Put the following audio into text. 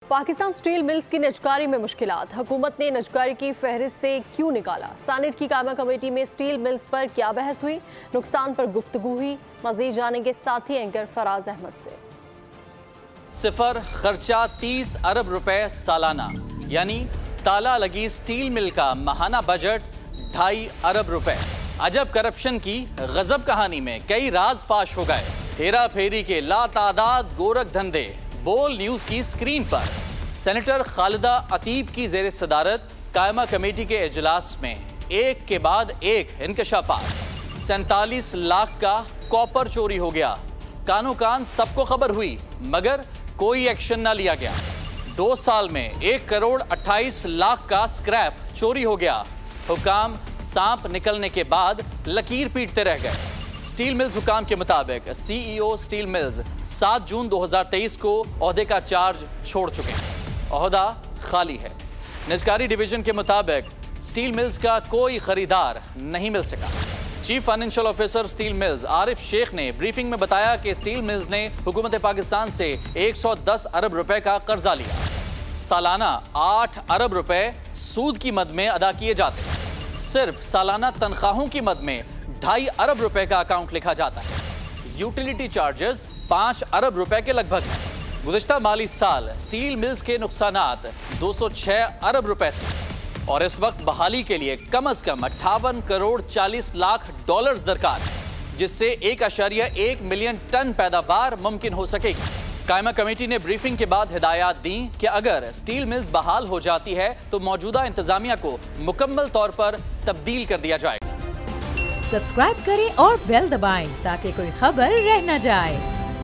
Pakistan steel mills की निजकारी में मुश्किलात। हुकूमत ने निजकारी की फहरिस्त से क्यों निकाला? सेनेट की कायमा कमेटी में स्टील मिल्स पर क्या बहस हुई? नुकसान पर गुफ्तगू हुई। मजीद जानेंगे साथी एंकर फराज अहमद से। सिफर खर्चा 30 अरब रुपए सालाना, यानी ताला लगी स्टील मिल का माहाना बजट 2.5 अरब रुपए। अजब करप्शन की गजब कहानी में कई राज फाश हो गए। हेरा फेरी के लातादाद गोरख धंधे बोल न्यूज की स्क्रीन पर। सेनेटर खालिदा अतीब की जेर सदारत कायमा कमेटी के इजलास में एक के बाद एक इंकशाफात। 47 लाख का कॉपर चोरी हो गया। कानो कान सबको खबर हुई, मगर कोई एक्शन ना लिया गया। 2 साल में 1 करोड़ 28 लाख का स्क्रैप चोरी हो गया। हुकाम सांप निकलने के बाद लकीर पीटते रह गए। स्टील मिल्स हुकाम के मुताबिक सीईओ स्टील मिल्स 7 जून 2023 को ओहदे का चार्ज छोड़ चुके हैं। ओहदा खाली है। निजकारी डिवीजन के मुताबिक स्टील मिल्स का कोई खरीदार नहीं मिल सका। Chief financial officer steel mills Arif Sheikh ने ब्रीफिंग में बताया कि स्टील मिल्स ने हुकूमत पाकिस्तान से 110 अरब रुपए का कर्जा लिया। सालाना 8 अरब रुपए सूद की मद में अदा किए जाते हैं। सिर्फ सालाना तनख्वाहों की मद में 2.5 अरब रुपए का अकाउंट लिखा जाता है। यूटिलिटी चार्जेस 5 अरब रुपए के लगभग हैं। गुज़िश्ता माली साल स्टील मिल्स के नुकसानात 206 अरब रुपए थे और इस वक्त बहाली के लिए कम से कम 58 करोड़ 40 लाख डॉलर्स दरकार है, जिससे 1.1 मिलियन टन पैदावार मुमकिन हो सकेगी। कायमा कमेटी ने ब्रीफिंग के बाद हिदायत दी कि अगर स्टील मिल्स बहाल हो जाती है तो मौजूदा इंतजामिया को मुकम्मल तौर पर तब्दील कर दिया जाएगा। सब्सक्राइब करें और बेल दबाएं ताकि कोई खबर रह न जाए।